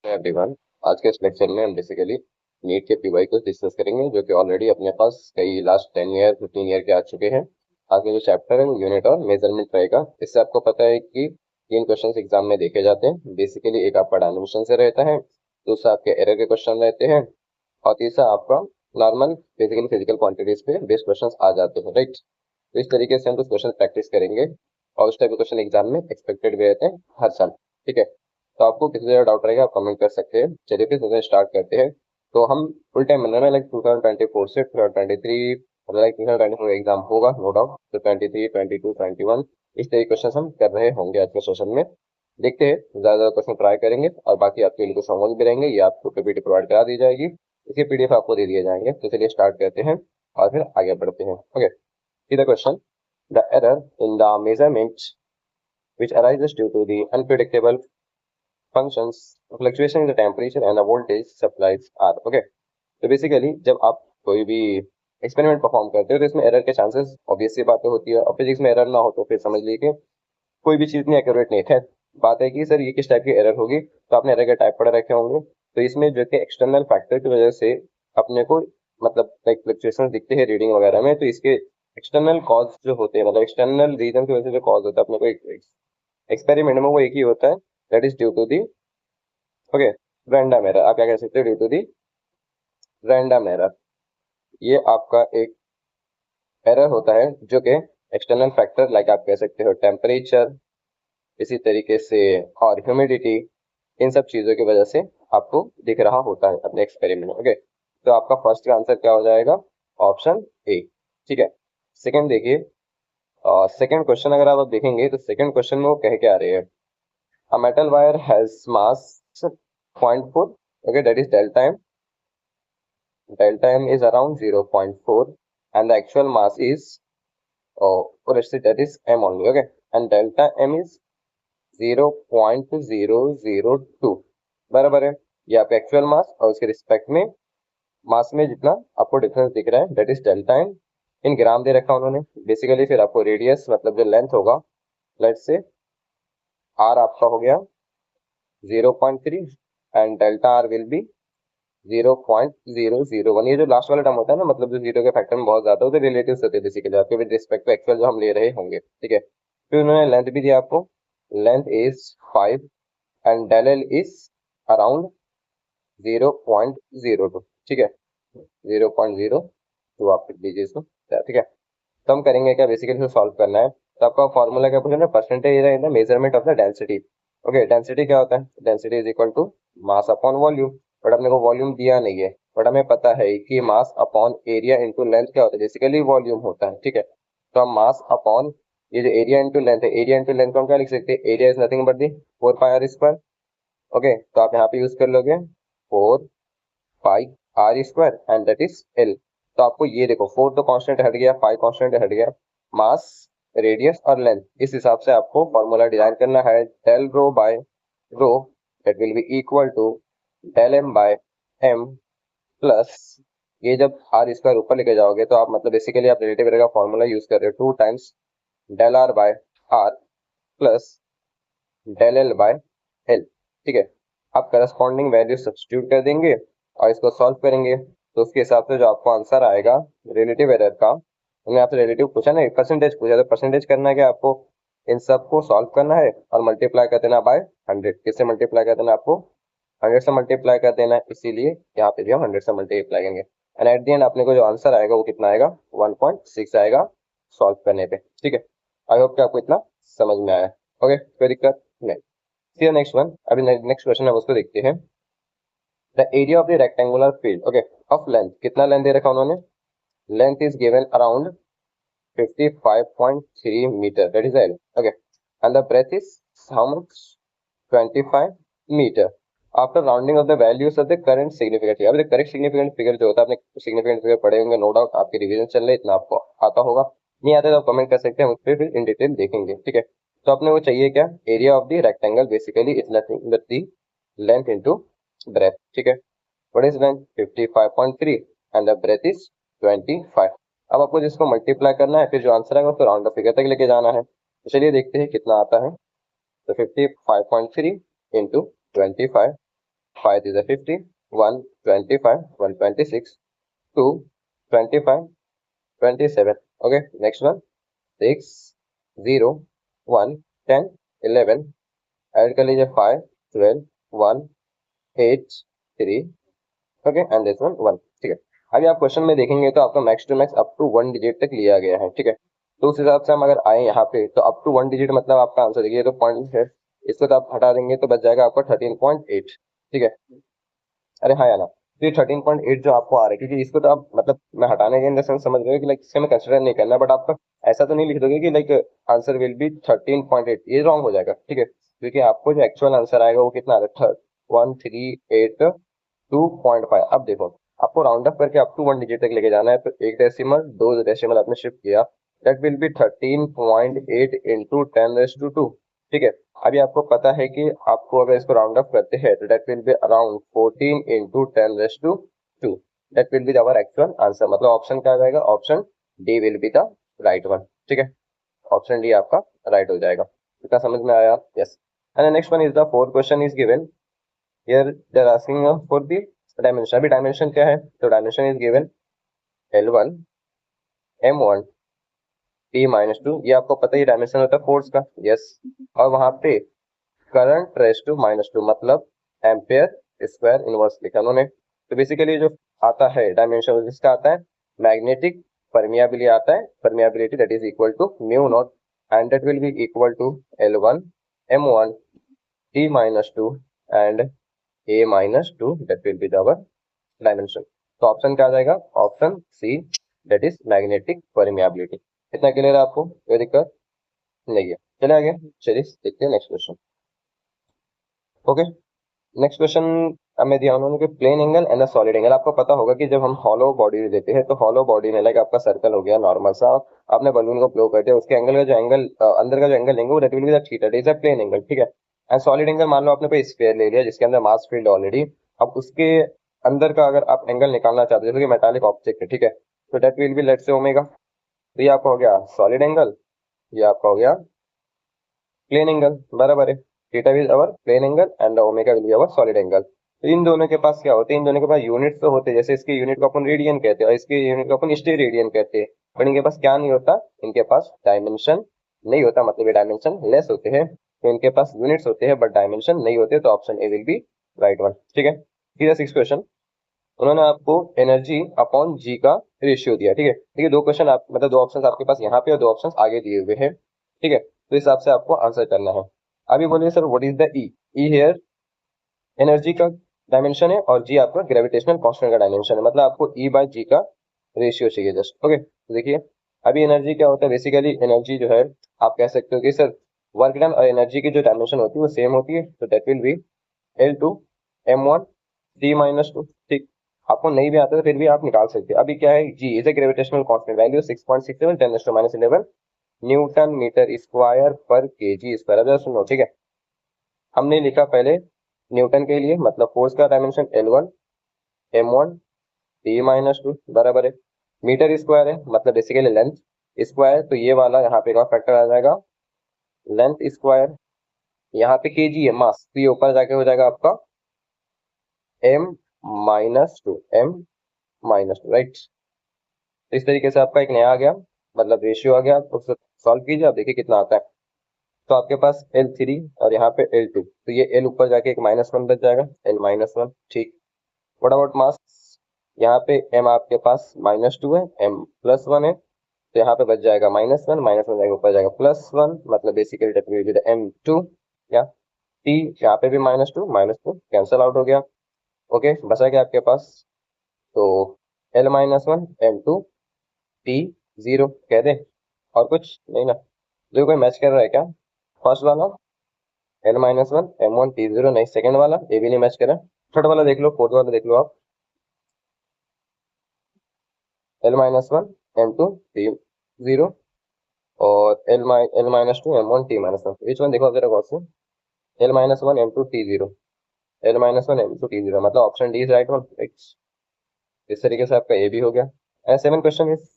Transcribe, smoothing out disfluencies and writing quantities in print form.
Everyone, आज के इस लेक्चर में हम बेसिकली नीट के पीवाई को डिस्कस करेंगे जो कि ऑलरेडी अपने पास कई लास्ट 10 ईयर 15 ईयर के आ चुके हैं। आगे जो चैप्टर है वो यूनिट और मेजरमेंट रहेगा। इससे आपको पता है कि 3 क्वेश्चन एग्जाम में देखे जाते हैं। बेसिकली एक आपका डायमेंशन से रहता है, दूसरा आपके एरर के क्वेश्चन रहते हैं और तीसरा आपका नॉर्मल बेसिकली फिजिकल क्वांटिटीज पे बेस्ड क्वेश्चन आ जाते हैं, राइट। तो इस तरीके से हम कुछ क्वेश्चन प्रैक्टिस करेंगे और उस टाइप के क्वेश्चन एग्जाम में एक्सपेक्टेड भी रहते हैं हर साल, ठीक है। तो आपको किसी तरह डाउट रहेगा आप कमेंट कर सकते हैं। चलिए फिर सेशन स्टार्ट करते हैं। तो हम फुल टाइम बन रहे हैं, लाइक 2024 से 2023, लाइक 2024 एग्जाम होगा नो डाउट। तो 23, 22, 21 इस तरह के क्वेश्चन हम कर रहे होंगे आज के सेशन में। देखते हैं, ज्यादा क्वेश्चन ट्राई करेंगे और बाकी आपके लिए कुछ होमवर्क भी रहेंगे, ये आपको पीपीटी प्रोवाइड करा दी जाएगी, इसके पीडीएफ आपको दे दिए जाएंगे। तो चलिए स्टार्ट करते हैं और फिर आगे बढ़ते हैं। Okay, see the question. The error in the measurement which arises due to the unpredictable functions, fluctuation in the temperature and the voltage supplies are. Okay. तो बेसिकली जब आप कोई भी एक्सपेरिमेंट परफॉर्म करते हो तो इसमें एरर के चांसेस ऑब्वियस सी बातें होती है, और फिजिक्स में एरर ना हो तो फिर समझ लीजिए कि कोई भी चीज इतनी एक्यूरेट नहीं है। बात है कि सर ये किस टाइप की एरर होगी, तो आपने एरर के टाइप पढ़े रखे होंगे। तो इसमें जो कि एक्सटर्नल फैक्टर की वजह से अपने को मतलब लाइक फ्लक्चुएशन दिखते हैं रीडिंग वगैरह में, तो इसके एक्सटर्नल कॉज जो होते हैं, मतलब एक्सटर्नल रीजन की वजह से जो कॉज होता है अपने को एक्सपेरिमेंट में, वो एक ही होता है, that is due to the okay random error. आप क्या कह सकते हो, due to the random error. ये आपका एक एरर होता है जो कि एक्सटर्नल फैक्टर लाइक आप कह सकते हो टेम्परेचर, इसी तरीके से और ह्यूमिडिटी, इन सब चीजों की वजह से आपको दिख रहा होता है अपने एक्सपेरिमेंट में। ओके, तो आपका फर्स्ट का आंसर क्या हो जाएगा, ऑप्शन ए, ठीक है। सेकंड देखिए, सेकंड क्वेश्चन अगर आप देखेंगे तो सेकंड क्वेश्चन में वो कह के आ रहे हैं, a metal wire has mass 0.4, okay, that is delta m is around 0.4 and the actual mass is or let's say that is m only, okay, and delta m is 0.002 बराबर है। ये आपका एक्चुअल मास और उसके respect में मास में जितना आपको डिफरेंस दिख रहा है दैट इज डेल्टा एम। इन ग्राम दे रखा उन्होंने। बेसिकली फिर आपको रेडियस मतलब जो लेंथ होगा, लेट्स से आर आपका हो गया 0.3 and delta R will be 0.001। ये जो लास्ट वाला टर्म होता है ना, मतलब जो जीरो के फैक्टर में बहुत ज्यादा होते हैं, रिलेटिव्स होते हैं बेसिकली आपके विद रिस्पेक्ट टू एक्चुअल जो हम ले रहे होंगे, ठीक है। फिर उन्होंने लेंथ भी दिया आपको, length is 5 and del L is around 0.02, ठीक है, 0.02 आप लिख दीजिए इसको, ठीक है। तो हम करेंगे क्या, बेसिकली इसको सॉल्व करना है। तो आपका फॉर्मूला क्या पूछा ना, परसेंटेज रहता है measurement of the density. Okay, density क्या होता है, density is equal to mass upon volume. But अपने को वॉल्यूम दिया नहीं है, बट हमें पता है कि mass upon area into length क्या होता है, बेसिकली वॉल्यूम होता है, ठीक है। तो हम मास अपॉन ये जो एरिया इंटू लेंथ है, एरिया इंटू लेंथ को हम क्या लिख सकते हैं, area is nothing but the 4 pi R square. Okay, तो आप यहाँ पे यूज कर लोगे 4 pi R square and that is L. तो आपको ये देखो 4 तो कांस्टेंट हट गया, 5 कांस्टेंट हट गया, मास, रेडियस और लेंथ, इस हिसाब से आपको फॉर्मूला डिजाइन करना है। Del rho by rho that will be equal to del M by M plus, ये जब आर स्क्वायर ऊपर लेके जाओगे तो आप मतलब बेसिकली आप रिलेटिव एरर का फॉर्मूला यूज कर रहे हो, 2 times del R by R plus del L by L, ठीक है। आप करस्पॉन्डिंग वैल्यू सब्स्टिट्यूट कर देंगे और इसको सॉल्व करेंगे, तो उसके हिसाब से जो आपको आंसर आएगा रिलेटिव एरर का, उन्होंने आपसे रिलेटिव पूछा ना, परसेंटेज पूछा, तो परसेंटेज करना है कि आपको इन सबको सॉल्व करना है और मल्टीप्लाई कर देना बाय 100। किससे मल्टीप्लाई कर देना, आपको 100 से मल्टीप्लाई कर देना है, इसीलिए यहाँ पे भी हम 100 से मल्टीप्लाई करेंगे एंड एट द एंड अपने को जो आंसर आएगा वो कितना आएगा, 1.6 आएगा सॉल्व करने पे, ठीक है। आई होप कि आपको इतना समझ में आया। ओके, कोई दिक्कत नहीं। See the next one. अभी नेक्स्ट क्वेश्चन है उसको देखते हैं। The area of the rectangular field, okay, of length, कितना लेंथ दे रखा उन्होंने, length is given around 55.3 metre, that is L, okay, and the breadth is how much, 25 metre. After rounding off the values of the current significant figure. अभी the correct significant figure जो होता है, आपने significant figure पढ़े होंगे no doubt, आपके revision चल रहे, इतना आपको आता होगा, नहीं आता तो आप कमेंट कर सकते हैं, उस पर फिर इन डिटेल देखेंगे, ठीक है। तो अपने वो चाहिए क्या, area of the rectangle basically is nothing but the length into breadth, ठीक है। What is length, 55.3 and the breadth is 25। अब आपको जिसको मल्टीप्लाई करना है, फिर जो आंसर आएगा उसको राउंड ऑफ फिगर तक लेके जाना है। तो चलिए देखते हैं कितना आता है। तो 55.3 into 25 5 is a 50, 1, 25, 126, 2, 25, 27. Okay, next one, 6, 0, 1, 10, 11. Add कर लीजिए 5, 12, 1, 8, 3. Okay, and this one 1. ठीक है, अभी आप क्वेश्चन में देखेंगे तो आपका max to max up to 1 digit तक लिया गया है. ठीक है, तो उस हिसाब से हम अगर आए यहाँ पे तो अप टू 1 डिजिट मतलब आपका आंसर देखिए, तो पॉइंट है, इसको तो आप हटा देंगे तो बच जाएगा आपका 13.8. ठीक है, अरे हाँ यार, तो ये 13.8 जो आपको आ रहा है, क्योंकि इसको तो आप मतलब मैं हटाने के इन द सेंस समझ रहे हो कि लाइक इससे मैं कंसिडर नहीं करना, बट आपका ऐसा तो नहीं लिख दोगे कि लाइक आंसर विल बी 13.8, ये रॉन्ग हो जाएगा. ठीक है, क्योंकि आपको जो एक्चुअल आंसर आएगा वो कितना आ रहा है, 1382.5. अब देखो, आपको राउंड अप करके अप टू 1 डिजिट तक लेके जाना है, तो एक डेसिमल 2 डेसिमल आपने शिफ्ट किया, दैट विल बी 13.8 इंटू 10⁻². ठीक है, अभी आपको पता है कि आपको अगर इसको राउंड अप करते हैं तो that will be around 14 into 10⁻². That will be our actual answer. मतलब ऑप्शन क्या आ जाएगा, option D will be the right one. ठीक है, ऑप्शन डी आपका राइट हो जाएगा. इतना समझ में आया? Yes. And next one is the fourth question is given here, they are asking for the dimension. अभी डायमेंशन क्या है, तो dimension is given L1 M1 T-2. ये आपको पता ही डायमेंशन होता है फोर्स का. यस, और वहां पे करंट रेस टू -2 मतलब एम्पेयर स्क्वायर इनवर्स लिखा उन्होंने. तो बेसिकली जो आता है डायमेंशन जिसका आता है मैग्नेटिक परमियाबिलिटी आता है, permeability that is equal to mu naught, and that will be equal to L1 M1 T-2 and A-2. That will be our dimension. तो ऑप्शन क्या आ जाएगा, option C, that is magnetic permeability. इतना clear है आपको, कोई दिक्कत नहीं है? चले आगे, चलिए देखते हैं next question. Okay, next question हमें दिया उन्होंने कि plane angle and solid angle. आपको पता होगा कि जब हम हॉलो बॉडी लेते हैं तो हॉलो बॉडी में लाइक आपका सर्कल हो गया नॉर्मल सा, आपने बलून को ब्लो कर दिया, उसके एंगल का जो एंगल अंदर का जो एंगल लेंगे वो that will be the theta, is a plane angle. ठीक है, एंड सॉलिड एंगल मान लो आपने कोई स्फीयर ले लिया जिसके अंदर मास फील्ड ऑलरेडी, अब उसके अंदर का अगर आप एंगल निकालना चाहते हो जैसे कि मेटालिक ऑब्जेक्ट है, ठीक है, तो दैट विल बी लेट से ओमेगा. तो ये आपका हो गया सॉलिड एंगल, ये आपका हो गया प्लेन एंगल, बराबर है. Theta is our plane angle and omega will be our solid angle. तो इन दोनों के पास क्या होते हैं, इन दोनों के पास यूनिट्स तो होते हैं, जैसे इसके यूनिट को अपन रेडियन कहते हैं और इसके यूनिट को अपन स्टेरेडियन कहते हैं, पर इनके पास क्या नहीं होता, इनके पास डायमेंशन नहीं होता, मतलब ये डायमेंशन लेस होते हैं. तो इनके पास यूनिट्स होते हैं बट डायमेंशन नहीं होते, तो option A will be right one. ठीक है, फिर सिक्स क्वेश्चन, उन्होंने आपको एनर्जी अपॉन जी का रेशियो दिया. ठीक है, देखिए दो क्वेश्चन आप मतलब दो ऑप्शन आपके पास यहाँ पे और दो ऑप्शन आगे दिए हुए हैं. ठीक है, तो इस हिसाब से आपको आंसर करना है. अभी बोलिए sir what is the E. E here energy का डायमेंशन है और जी आपका ग्रेविटेशनल कांस्टेंट का डायमेंशन है, मतलब आपको ई बाय जी का रेशियो चाहिए जस्ट. ओके, तो देखिए अभी एनर्जी क्या होता है, बेसिकली एनर्जी जो है आप कह सकते हो कि सर वर्क डन और एनर्जी की जो डायमेंशन होती है वो सेम होती है, तो that will B L2 M1 T-2. ठीक, आपको नहीं भी आता तो फिर भी आप निकाल सकते हैं. अभी क्या है, G is a gravitational constant, value 6.67 10⁻11 newton metre square पर केजी स्क्वायर. अब सुनो, ठीक है, हमने लिखा पहले न्यूटन के लिए, मतलब फोर्स का डायमेंशन L1 M1 T-2 बराबर है. मीटर स्क्वायर है मतलब बेसिकली लेंथ स्क्वायर, तो ये वाला यहाँ पे का फैक्टर आ जाएगा लेंथ स्क्वायर. यहाँ पे केजी है मास, तो ये ऊपर जाके हो जाएगा आपका M-2 M-2, राइट. इस तरीके से आपका एक नया आ गया, मतलब रेशियो आ गया. उसको सॉल्व कीजिए, आप देखिए कितना आता है. तो आपके पास L3 और यहाँ पे L2, तो ये L ऊपर जाके एक -1 बच जाएगा, L-1. ठीक, व्हाट अबाउट मास, यहाँ पे M आपके पास -2 है, M+1 है, तो यहाँ पे बच जाएगा -1 -1 जाएगा ऊपर जाएगा +1, मतलब basically that will be the M2. या T यहाँ पे भी -2 कैंसल आउट हो गया. ओके, बचा क्या आपके पास, तो L-1 M2 T0 कह दे, और कुछ नहीं ना. तो कोई मैच कर रहा है क्या, फर्स्ट वाला L-1 M1 T0 नहीं, सेकंड वाला ये भी नहीं मैच कर रहा. थर्ड वाला देख लो, फोर्थ वाला देख लो आप, L-1 M2 T0 और L-2 M1 T-1. Which one देखो जरा गौर से, L-1 M2 T0, L-1 M2 T0, मतलब option D is right one. इस तरीके से आपका ए भी हो गया. And seven question is